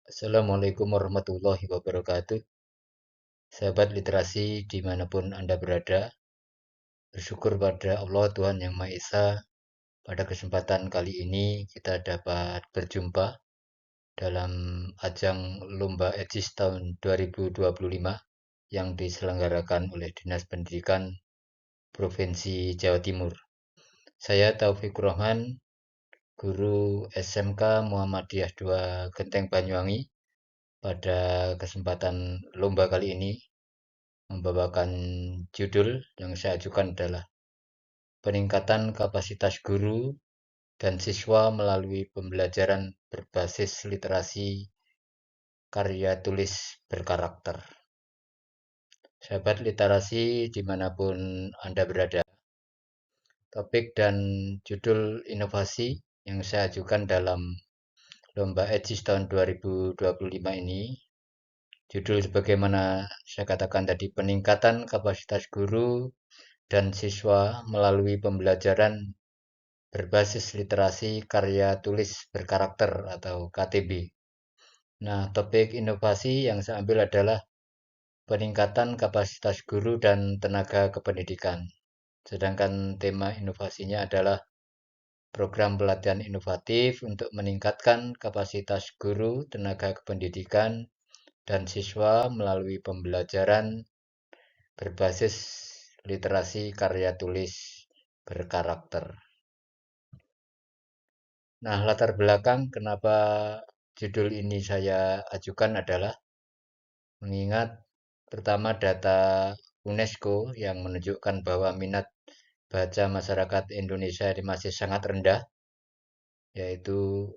Assalamualaikum warahmatullahi wabarakatuh. Sahabat literasi dimanapun Anda berada, bersyukur pada Allah Tuhan Yang Maha Esa. Pada kesempatan kali ini kita dapat berjumpa dalam ajang Lomba Edis tahun 2025 yang diselenggarakan oleh Dinas Pendidikan Provinsi Jawa Timur. Saya Taufikur Rahman, guru SMK Muhammadiyah 2 Genteng Banyuwangi. Pada kesempatan lomba kali ini membawakan judul yang saya ajukan adalah peningkatan kapasitas guru dan siswa melalui pembelajaran berbasis literasi karya tulis berkarakter. Sahabat literasi dimanapun Anda berada, topik dan judul inovasi yang saya ajukan dalam Lomba Edis tahun 2025 ini, judul sebagaimana saya katakan tadi, peningkatan kapasitas guru dan siswa melalui pembelajaran berbasis literasi karya tulis berkarakter atau KTB. Nah, topik inovasi yang saya ambil adalah peningkatan kapasitas guru dan tenaga kependidikan. Sedangkan tema inovasinya adalah program pelatihan inovatif untuk meningkatkan kapasitas guru, tenaga kependidikan, dan siswa melalui pembelajaran berbasis literasi karya tulis berkarakter. Nah, latar belakang kenapa judul ini saya ajukan adalah mengingat pertama data UNESCO yang menunjukkan bahwa minat baca masyarakat Indonesia ini masih sangat rendah, yaitu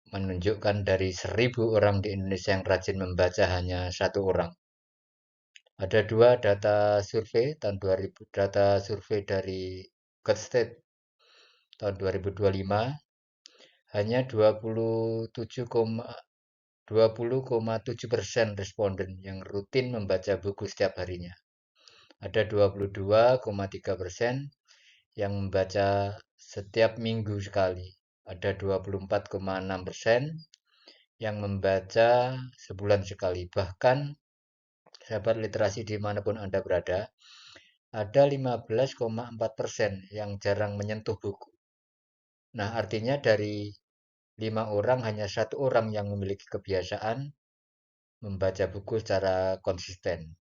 menunjukkan dari 1.000 orang di Indonesia yang rajin membaca hanya 1 orang. Ada dua data survei tahun 2000, data survei dari GodState tahun 2025, hanya 20,7% responden yang rutin membaca buku setiap harinya. Ada 22,3% yang membaca setiap minggu sekali. Ada 24,6% yang membaca sebulan sekali. Bahkan, sahabat literasi dimanapun Anda berada, ada 15,4% yang jarang menyentuh buku. Nah, artinya dari 5 orang hanya 1 orang yang memiliki kebiasaan membaca buku secara konsisten.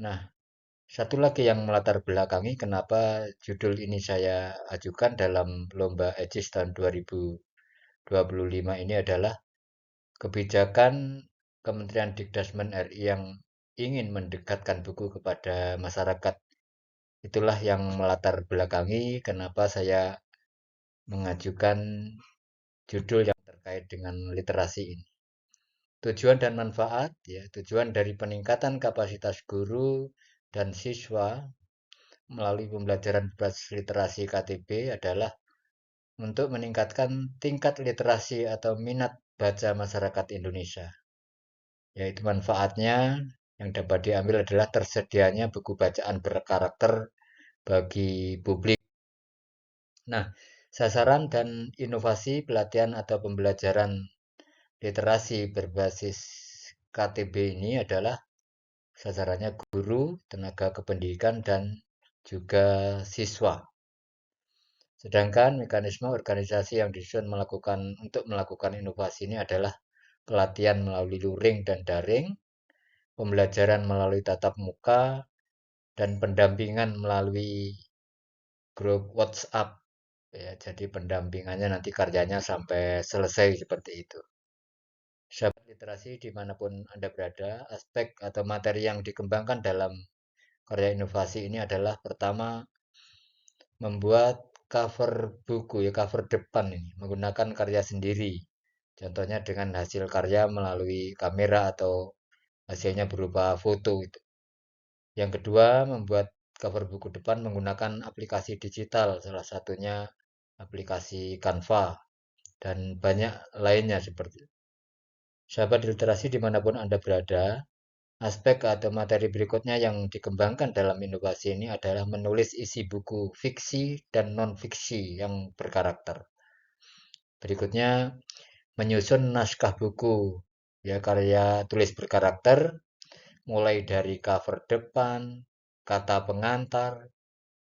Nah, satu lagi yang melatar belakangi kenapa judul ini saya ajukan dalam Lomba Edis tahun 2025 ini adalah kebijakan Kementerian Dikdasmen RI yang ingin mendekatkan buku kepada masyarakat. Itulah yang melatar belakangi kenapa saya mengajukan judul yang terkait dengan literasi ini. Tujuan dan manfaat, ya, tujuan dari peningkatan kapasitas guru dan siswa melalui pembelajaran berbasis literasi KTB adalah untuk meningkatkan tingkat literasi atau minat baca masyarakat Indonesia. Yaitu manfaatnya yang dapat diambil adalah tersedianya buku bacaan berkarakter bagi publik. Nah, sasaran dan inovasi pelatihan atau pembelajaran literasi berbasis KTB ini adalah sasarannya guru, tenaga kependidikan, dan juga siswa. Sedangkan mekanisme organisasi yang disusun untuk melakukan inovasi ini adalah pelatihan melalui luring dan daring, pembelajaran melalui tatap muka, dan pendampingan melalui grup WhatsApp. Ya, jadi pendampingannya nanti karyanya sampai selesai seperti itu. Sahabat literasi dimanapun Anda berada, aspek atau materi yang dikembangkan dalam karya inovasi ini adalah pertama, membuat cover buku, ya cover depan ini, menggunakan karya sendiri. Contohnya dengan hasil karya melalui kamera atau hasilnya berupa foto itu. Yang kedua, membuat cover buku depan menggunakan aplikasi digital, salah satunya aplikasi Canva dan banyak lainnya seperti itu. Sahabat literasi dimanapun Anda berada, aspek atau materi berikutnya yang dikembangkan dalam inovasi ini adalah menulis isi buku fiksi dan non-fiksi yang berkarakter. Berikutnya, menyusun naskah buku ya karya tulis berkarakter, mulai dari cover depan, kata pengantar,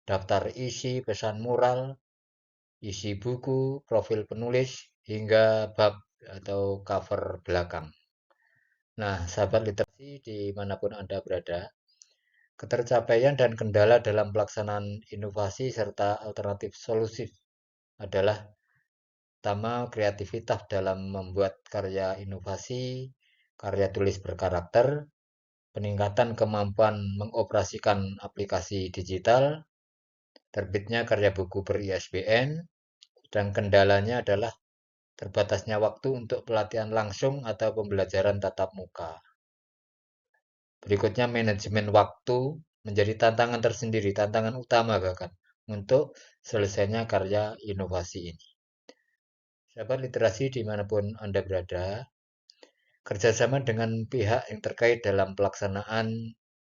daftar isi, pesan moral, isi buku, profil penulis, hingga bab atau cover belakang. Nah, sahabat literasi dimanapun Anda berada, ketercapaian dan kendala dalam pelaksanaan inovasi serta alternatif solusi adalah pertama, kreativitas dalam membuat karya inovasi, karya tulis berkarakter, peningkatan kemampuan mengoperasikan aplikasi digital, terbitnya karya buku ber-ISBN, dan kendalanya adalah terbatasnya waktu untuk pelatihan langsung atau pembelajaran tatap muka. Berikutnya, manajemen waktu menjadi tantangan tersendiri, tantangan utama bahkan, untuk selesainya karya inovasi ini. Sahabat literasi dimanapun Anda berada, kerjasama dengan pihak yang terkait dalam pelaksanaan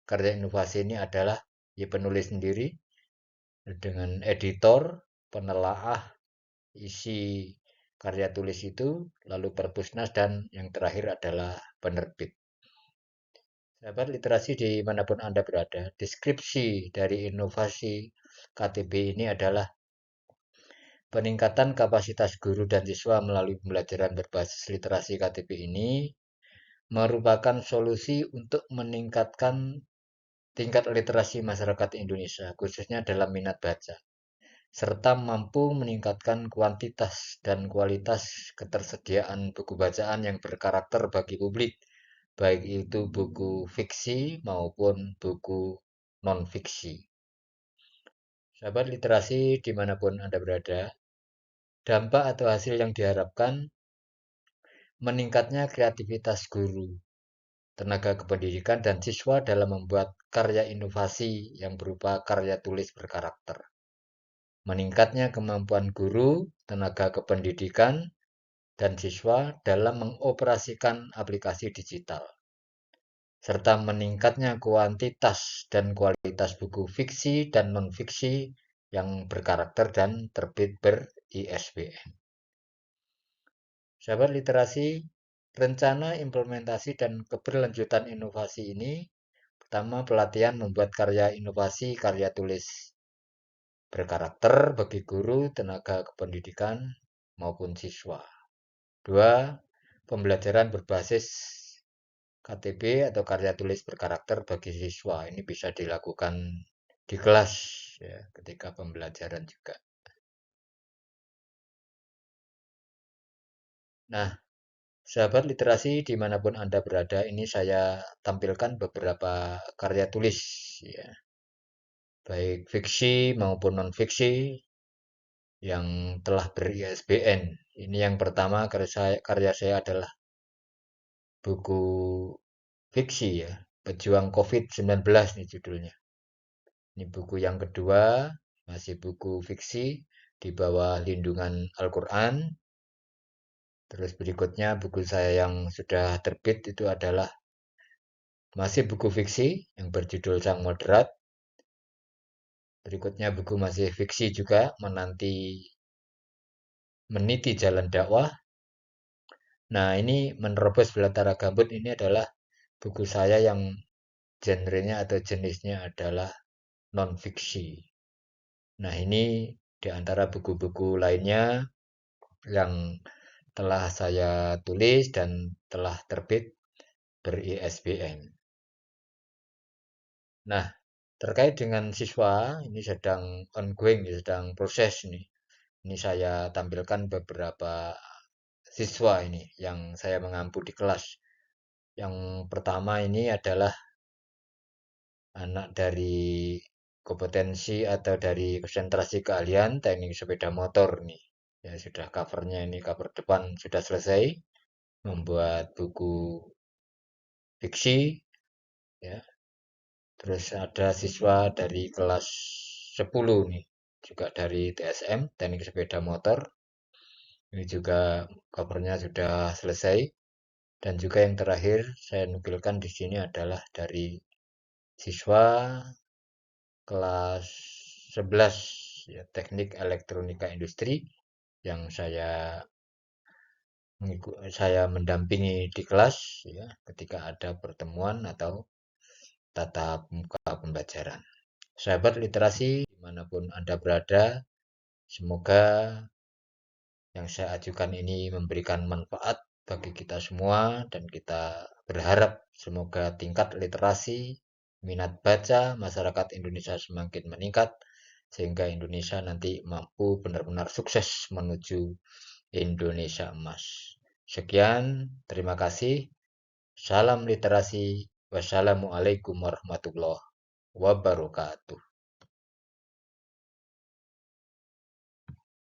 karya inovasi ini adalah ya penulis sendiri, dengan editor, penelaah isi karya tulis itu, lalu perpusnas, dan yang terakhir adalah penerbit. Sahabat literasi dimanapun Anda berada, deskripsi dari inovasi KTB ini adalah peningkatan kapasitas guru dan siswa melalui pembelajaran berbasis literasi KTB ini merupakan solusi untuk meningkatkan tingkat literasi masyarakat Indonesia, khususnya dalam minat baca, serta mampu meningkatkan kuantitas dan kualitas ketersediaan buku bacaan yang berkarakter bagi publik, baik itu buku fiksi maupun buku non-fiksi. Sahabat literasi dimanapun Anda berada, dampak atau hasil yang diharapkan meningkatnya kreativitas guru, tenaga kependidikan, dan siswa dalam membuat karya inovasi yang berupa karya tulis berkarakter. Meningkatnya kemampuan guru, tenaga kependidikan, dan siswa dalam mengoperasikan aplikasi digital. Serta meningkatnya kuantitas dan kualitas buku fiksi dan non-fiksi yang berkarakter dan terbit ber-ISBN. Sahabat literasi, rencana implementasi dan keberlanjutan inovasi ini, pertama pelatihan membuat karya inovasi, karya tulis berkarakter bagi guru, tenaga kependidikan, maupun siswa. Dua, pembelajaran berbasis KTB atau karya tulis berkarakter bagi siswa. Ini bisa dilakukan di kelas ya, ketika pembelajaran juga. Nah, sahabat literasi dimanapun Anda berada, ini saya tampilkan beberapa karya tulis, ya, baik fiksi maupun non-fiksi yang telah ber-ISBN. Ini yang pertama karya saya adalah buku fiksi ya, Pejuang COVID-19 nih judulnya. Ini buku yang kedua, masih buku fiksi di bawah lindungan Al-Quran. Terus berikutnya buku saya yang sudah terbit itu adalah masih buku fiksi yang berjudul Sang Moderat. Berikutnya buku masih fiksi juga, Meniti Jalan Dakwah. Nah, ini Menerobos Belantara Gambut ini adalah buku saya yang genrenya atau jenisnya adalah non-fiksi. Nah, ini di antara buku-buku lainnya yang telah saya tulis dan telah terbit ber-ISBN. Nah, terkait dengan siswa, ini sedang ongoing, sedang proses nih. Ini saya tampilkan beberapa siswa ini yang saya mengampu di kelas. Yang pertama ini adalah anak dari kompetensi atau dari konsentrasi keahlian teknik sepeda motor nih. Ya sudah covernya ini cover depan sudah selesai membuat buku fiksi ya. Terus ada siswa dari kelas 10 nih, juga dari TSM teknik sepeda motor. Ini juga covernya sudah selesai. Dan juga yang terakhir saya nukilkan di sini adalah dari siswa kelas 11 ya, Teknik Elektronika Industri yang saya saya mendampingi di kelas ya, ketika ada pertemuan atau tatap muka pembelajaran. Sahabat literasi, dimanapun Anda berada, semoga yang saya ajukan ini memberikan manfaat bagi kita semua dan kita berharap semoga tingkat literasi, minat baca masyarakat Indonesia semakin meningkat sehingga Indonesia nanti mampu benar-benar sukses menuju Indonesia emas. Sekian, terima kasih. Salam literasi. Wassalamualaikum warahmatullahi wabarakatuh.